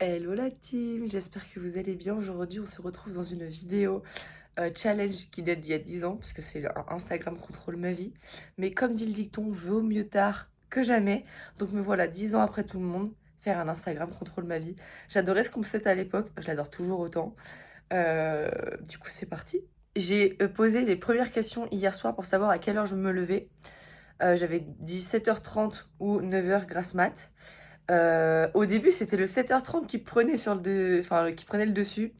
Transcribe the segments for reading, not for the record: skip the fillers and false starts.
Hello la team, j'espère que vous allez bien. Aujourd'hui, on se retrouve dans une vidéo challenge qui date d'il y a 10 ans, puisque c'est un Instagram contrôle ma vie. Mais comme dit le dicton, vaut mieux tard que jamais. Donc me voilà 10 ans après tout le monde, faire un Instagram contrôle ma vie. J'adorais ce concept à l'époque, je l'adore toujours autant. Du coup, c'est parti. J'ai posé les premières questions hier soir pour savoir à quelle heure je me levais. J'avais dit 7h30 ou 9h grâce mat. Au début, c'était le 7h30 qui prenait qui prenait le dessus.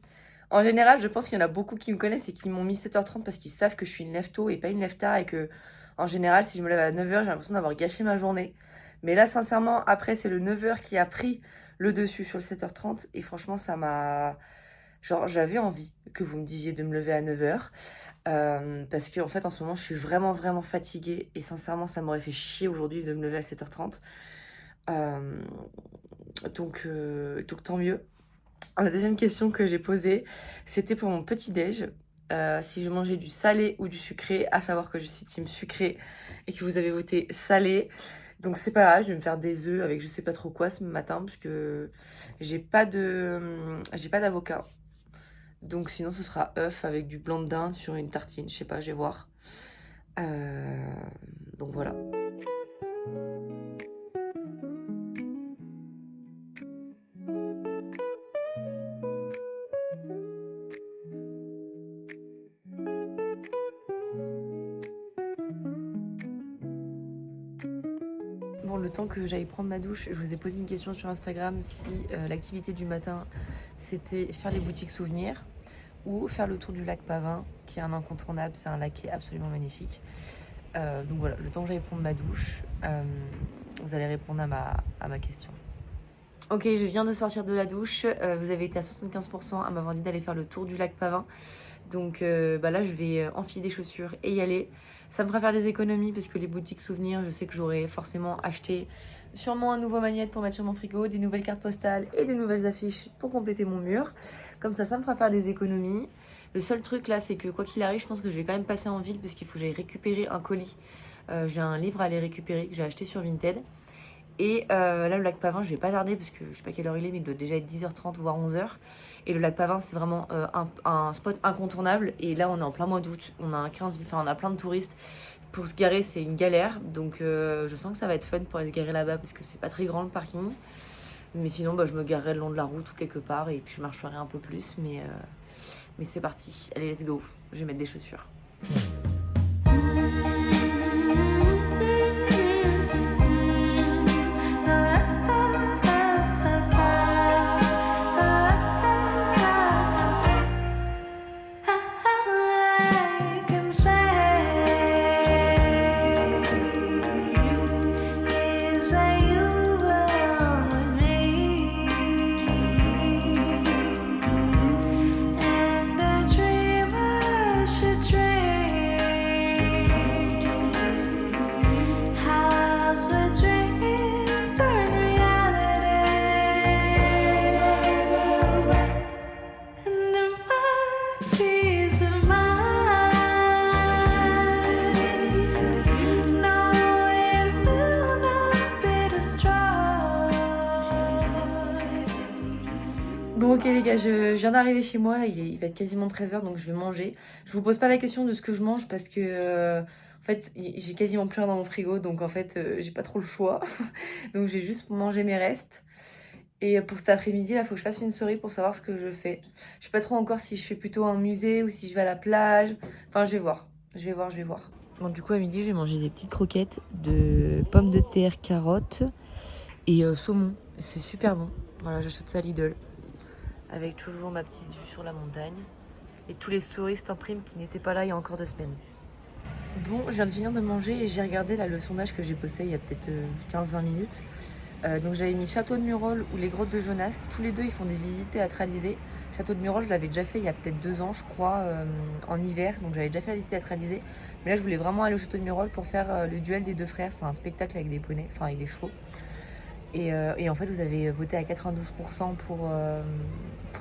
En général, je pense qu'il y en a beaucoup qui me connaissent et qui m'ont mis 7h30 parce qu'ils savent que je suis une lève tôt et pas une lève tard et que, en général, si je me lève à 9h, j'ai l'impression d'avoir gâché ma journée. Mais là, sincèrement, après, c'est le 9h qui a pris le dessus sur le 7h30 et franchement, ça m'a... Genre, j'avais envie que vous me disiez de me lever à 9h parce que, en fait, en ce moment, je suis vraiment, vraiment fatiguée et sincèrement, ça m'aurait fait chier aujourd'hui de me lever à 7h30. Euh, donc tant mieux. La deuxième question que j'ai posée, c'était pour mon petit-déj. Si je mangeais du salé ou du sucré, à savoir que je suis team sucré et que vous avez voté salé. Donc c'est pas grave, je vais me faire des œufs avec je sais pas trop quoi ce matin parce que j'ai pas d'avocat. Donc sinon ce sera œuf avec du blanc de dinde sur une tartine, je sais pas, je vais voir. Euh, donc voilà. Bon, le temps que j'aille prendre ma douche, je vous ai posé une question sur Instagram si l'activité du matin c'était faire les boutiques souvenirs ou faire le tour du lac Pavin, qui est un incontournable, c'est un lac qui est absolument magnifique. Donc voilà, le temps que j'aille prendre ma douche, vous allez répondre à ma question. Ok, je viens de sortir de la douche, vous avez été à 75% à m'avoir dit d'aller faire le tour du lac Pavin. Donc là, je vais enfiler des chaussures et y aller. Ça me fera faire des économies parce que les boutiques souvenirs, je sais que j'aurais forcément acheté sûrement un nouveau magnète pour mettre sur mon frigo, des nouvelles cartes postales et des nouvelles affiches pour compléter mon mur. Comme ça me fera faire des économies. Le seul truc là, c'est que quoi qu'il arrive, je pense que je vais quand même passer en ville parce qu'il faut que j'aille récupérer un colis. J'ai un livre à aller récupérer que j'ai acheté sur Vinted. Et là, le lac Pavin, je vais pas tarder parce que je sais pas quelle heure il est, mais il doit déjà être 10h30 voire 11h. Et le lac Pavin, c'est vraiment un spot incontournable. Et là, on est en plein mois d'août, on a plein de touristes. Pour se garer, c'est une galère. Donc je sens que ça va être fun pour aller se garer là-bas parce que c'est pas très grand le parking. Mais sinon, je me garerai le long de la route ou quelque part et puis je marcherai un peu plus. Mais c'est parti. Allez, let's go. Je vais mettre des chaussures. Bon ok les gars, je viens d'arriver chez moi, là, il va être quasiment 13h donc je vais manger. Je vous pose pas la question de ce que je mange parce que en fait j'ai quasiment plus rien dans mon frigo donc en fait j'ai pas trop le choix. Donc j'ai juste mangé mes restes. Et pour cet après-midi là, faut que je fasse une story pour savoir ce que je fais. Je sais pas trop encore si je fais plutôt un musée ou si je vais à la plage. Enfin je vais voir, je vais voir. Bon du coup à midi je vais manger des petites croquettes de pommes de terre, carottes et saumon. C'est super bon. Voilà, j'achète ça à Lidl. Avec toujours ma petite vue sur la montagne et tous les touristes en prime qui n'étaient pas là il y a encore 2 semaines. Bon, je viens de finir de manger et j'ai regardé là le sondage que j'ai posté il y a peut-être 15-20 minutes. Donc j'avais mis Château de Murol ou les grottes de Jonas. Tous les deux, ils font des visites théâtralisées. Château de Murol, je l'avais déjà fait il y a peut-être 2 ans, je crois, en hiver. Donc j'avais déjà fait la visite théâtralisée. Mais là, je voulais vraiment aller au Château de Murol pour faire le duel des 2 frères. C'est un spectacle avec des poneys, enfin avec des chevaux. Et en fait, vous avez voté à 92% pour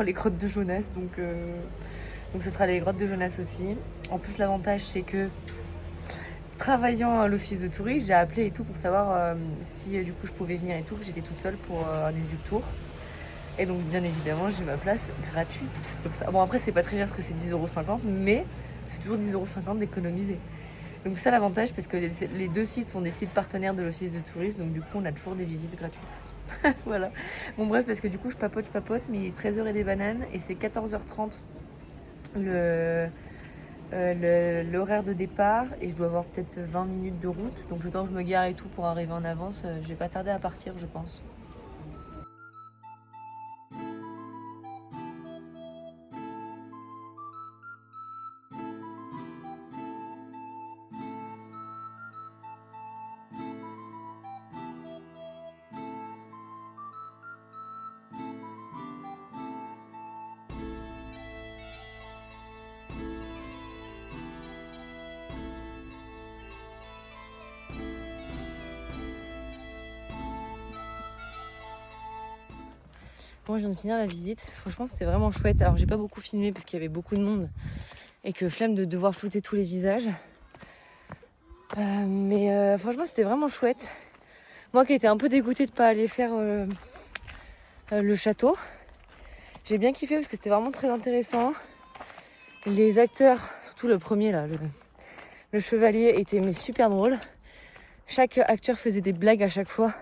les grottes de Jonas. Donc ce sera les grottes de Jonas aussi. En plus, l'avantage, c'est que travaillant à l'office de tourisme, j'ai appelé et tout pour savoir si du coup je pouvais venir et tout. J'étais toute seule pour un Éduc Tour. Et donc bien évidemment j'ai ma place gratuite. Donc ça... Bon après c'est pas très cher parce que c'est 10,50 €, mais c'est toujours 10,50 € d'économiser. Donc ça l'avantage parce que les deux sites sont des sites partenaires de l'office de tourisme, donc du coup on a toujours des visites gratuites. Voilà. Bon bref, parce que du coup je papote, mais il est 13h et des bananes et c'est 14h30 l'horaire de départ et je dois avoir peut-être 20 minutes de route. Donc le temps que je me gare et tout pour arriver en avance, je vais pas tarder à partir je pense. Bon, je viens de finir la visite. Franchement, c'était vraiment chouette. Alors, j'ai pas beaucoup filmé parce qu'il y avait beaucoup de monde et que flemme de devoir flouter tous les visages. Mais franchement, c'était vraiment chouette. Moi qui étais un peu dégoûtée de pas aller faire le château, j'ai bien kiffé parce que c'était vraiment très intéressant. Les acteurs, surtout le premier là, le chevalier, était super drôle. Chaque acteur faisait des blagues à chaque fois.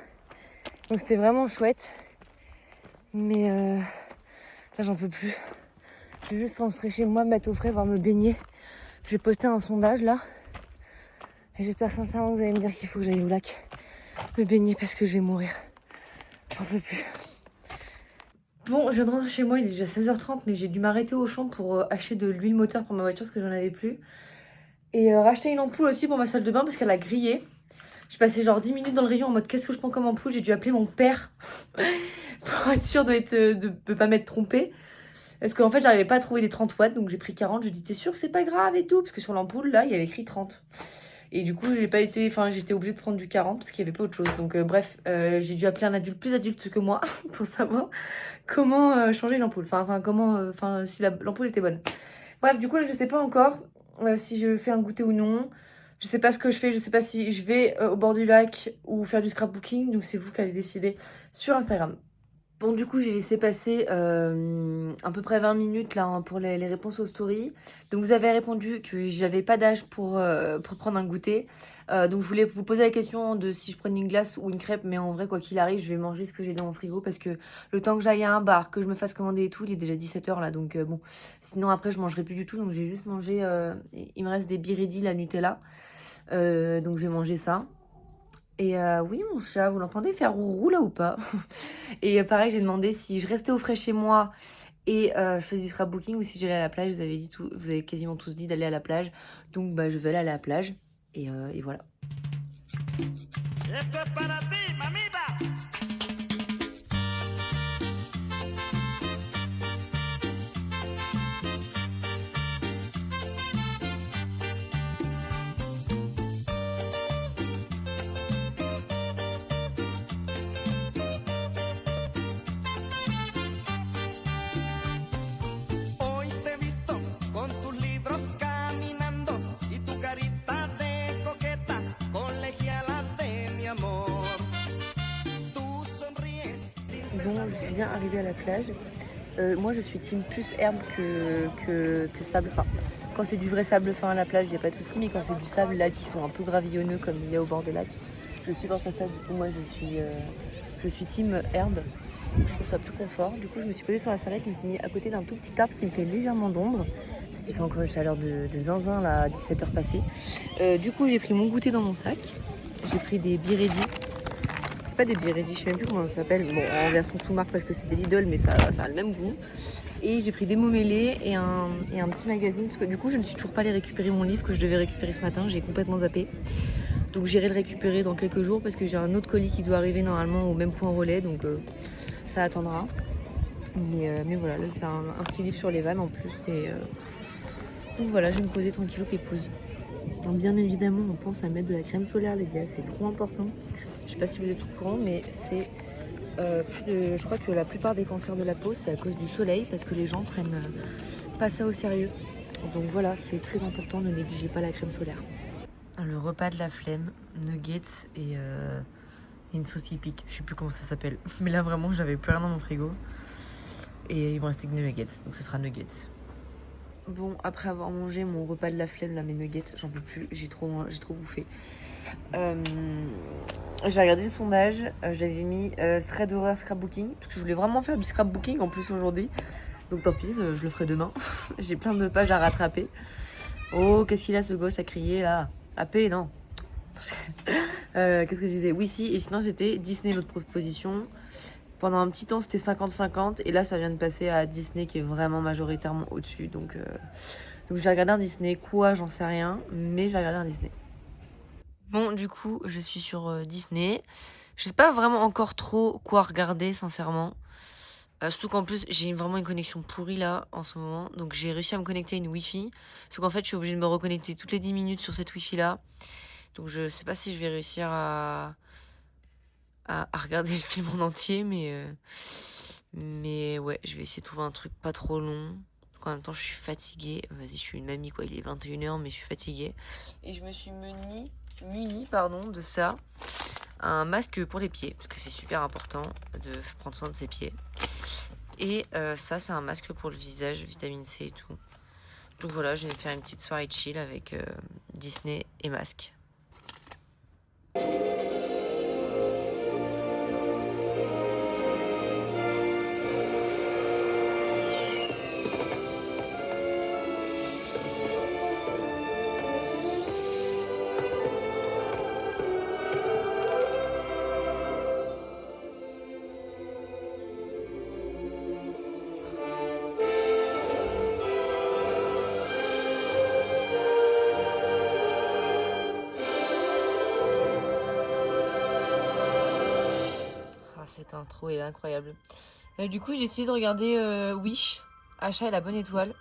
Donc c'était vraiment chouette. Mais là j'en peux plus. Je vais juste rentrer chez moi, me mettre au frais, voir me baigner. Je vais poster un sondage là. Et j'espère sincèrement que vous allez me dire qu'il faut que j'aille au lac me baigner parce que je vais mourir. J'en peux plus. Bon, je viens de rentrer chez moi, il est déjà 16h30, mais j'ai dû m'arrêter au champ pour acheter de l'huile moteur pour ma voiture parce que j'en avais plus. Et racheter une ampoule aussi pour ma salle de bain parce qu'elle a grillé. J'ai passé genre 10 minutes dans le rayon en mode qu'est-ce que je prends comme ampoule. J'ai dû appeler mon père pour être sûre de pas m'être trompée. Parce qu'en fait, j'arrivais pas à trouver des 30 watts, donc j'ai pris 40. Je dis t'es sûr que c'est pas grave et tout? Parce que sur l'ampoule, là, il y avait écrit 30. Et du coup, j'étais obligée de prendre du 40 parce qu'il n'y avait pas autre chose. Donc bref, j'ai dû appeler un adulte plus adulte que moi pour savoir comment changer l'ampoule. Si l'ampoule était bonne. Bref, du coup, là, je sais pas encore si je fais un goûter ou non. Je sais pas ce que je fais. Je sais pas si je vais au bord du lac ou faire du scrapbooking. Donc c'est vous qui allez décider sur Instagram. Bon, du coup, j'ai laissé passer à peu près 20 minutes là, hein, pour les réponses aux stories. Donc, vous avez répondu que j'avais pas d'âge pour prendre un goûter. Donc, je voulais vous poser la question de si je prenais une glace ou une crêpe. Mais en vrai, quoi qu'il arrive, je vais manger ce que j'ai dans mon frigo. Parce que le temps que j'aille à un bar, que je me fasse commander et tout, il est déjà 17h là. Donc, bon. Sinon, après, je mangerai plus du tout. Donc, j'ai juste mangé. Il me reste des Biridi, la Nutella. Donc, je vais manger ça. Et oui, mon chat, vous l'entendez faire roux là ou pas? Et pareil, j'ai demandé si je restais au frais chez moi et je faisais du scrapbooking ou si j'allais à la plage. Vous avez quasiment tous dit d'aller à la plage. Donc bah, je vais aller à la plage. Et voilà. Bon, je suis bien arrivée à la plage. Moi, je suis team plus herbe que sable. Enfin, quand c'est du vrai sable fin à la plage, il n'y a pas de souci. Mais quand c'est du sable là qui sont un peu gravillonneux comme il y a au bord des lacs, je supporte pas ça. Du coup, moi, je suis team herbe. Je trouve ça plus confort. Du coup, je me suis posée sur la serviette, je me suis mis à côté d'un tout petit arbre qui me fait légèrement d'ombre. Parce qu'il fait encore une chaleur de zinzin là, à 17h passées. Du coup, j'ai pris mon goûter dans mon sac. J'ai pris des Biredi. C'est pas des Biredi, je sais même plus comment ça s'appelle. Bon, en version sous-marque parce que c'est des Lidl, mais ça a le même goût. Et j'ai pris des Momélés et un petit magazine. Parce que du coup, je ne suis toujours pas allée récupérer mon livre que je devais récupérer ce matin. J'ai complètement zappé. Donc j'irai le récupérer dans quelques jours parce que j'ai un autre colis qui doit arriver normalement au même point relais. Donc ça attendra. Mais voilà, là c'est un petit livre sur les vannes en plus. Donc voilà, je vais me poser tranquillou pépouze. Donc bien évidemment, on pense à mettre de la crème solaire, les gars. C'est trop important. Je sais pas si vous êtes au courant, mais c'est je crois que la plupart des cancers de la peau, c'est à cause du soleil, parce que les gens prennent pas ça au sérieux. Donc voilà, c'est très important, ne négligez pas la crème solaire. Le repas de la flemme, nuggets et une sauce typique. Je sais plus comment ça s'appelle. Mais là vraiment, j'avais plus rien dans mon frigo. Et il me reste que des nuggets, donc ce sera nuggets. Bon, après avoir mangé mon repas de la flemme, là, mes nuggets, j'en peux plus, j'ai trop bouffé. J'ai regardé le sondage, j'avais mis thread horror scrapbooking, parce que je voulais vraiment faire du scrapbooking en plus aujourd'hui. Donc tant pis, je le ferai demain. J'ai plein de pages à rattraper. Oh, qu'est-ce qu'il a ce gosse à crier là? À paix, non. Qu'est-ce que je disais? Oui, si, et sinon c'était Disney, notre proposition. Pendant un petit temps, c'était 50-50, et là, ça vient de passer à Disney qui est vraiment majoritairement au-dessus. Donc j'ai regardé un Disney. Quoi, j'en sais rien, mais j'ai regardé un Disney. Bon, du coup, je suis sur Disney. Je sais pas vraiment encore trop quoi regarder, sincèrement. Surtout qu'en plus, j'ai vraiment une connexion pourrie là en ce moment. Donc j'ai réussi à me connecter à une Wi-Fi. Sauf qu'en fait, je suis obligée de me reconnecter toutes les 10 minutes sur cette Wi-Fi là. Donc je sais pas si je vais réussir à regarder le film en entier, mais ouais, je vais essayer de trouver un truc pas trop long. Donc en même temps, je suis fatiguée. Vas-y, je suis une mamie quoi, il est 21h, mais je suis fatiguée. Et je me suis munie de ça. Un masque pour les pieds, parce que c'est super important de prendre soin de ses pieds. Et ça, c'est un masque pour le visage, vitamine C et tout. Donc voilà, je vais faire une petite soirée chill avec Disney et masque. Ah, cette intro est incroyable. Du coup, j'ai essayé de regarder Wish, Achat et la bonne étoile.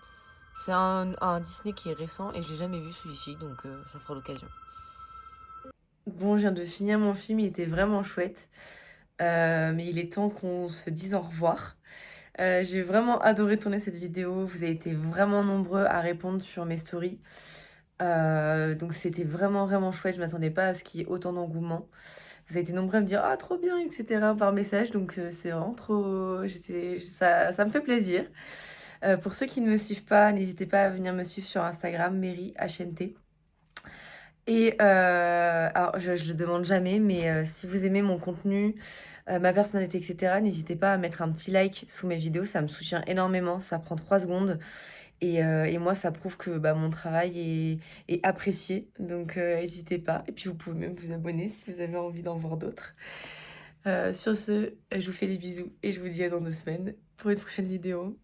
C'est un Disney qui est récent et je l'ai jamais vu celui-ci, donc ça fera l'occasion. Bon, je viens de finir mon film, il était vraiment chouette. Mais il est temps qu'on se dise au revoir. J'ai vraiment adoré tourner cette vidéo. Vous avez été vraiment nombreux à répondre sur mes stories. Donc c'était vraiment chouette. Je m'attendais pas à ce qu'il y ait autant d'engouement. Vous avez été nombreux à me dire ah trop bien, etc. par message. Donc c'est vraiment trop. Ça me fait plaisir. Pour ceux qui ne me suivent pas, n'hésitez pas à venir me suivre sur Instagram, Mary HNT. Et alors je le demande jamais, mais si vous aimez mon contenu, ma personnalité, etc., n'hésitez pas à mettre un petit like sous mes vidéos, ça me soutient énormément, ça prend 3 secondes. Et moi, ça prouve que bah, mon travail est apprécié, donc n'hésitez pas. Et puis vous pouvez même vous abonner si vous avez envie d'en voir d'autres. Sur ce, je vous fais des bisous et je vous dis à dans 2 semaines pour une prochaine vidéo.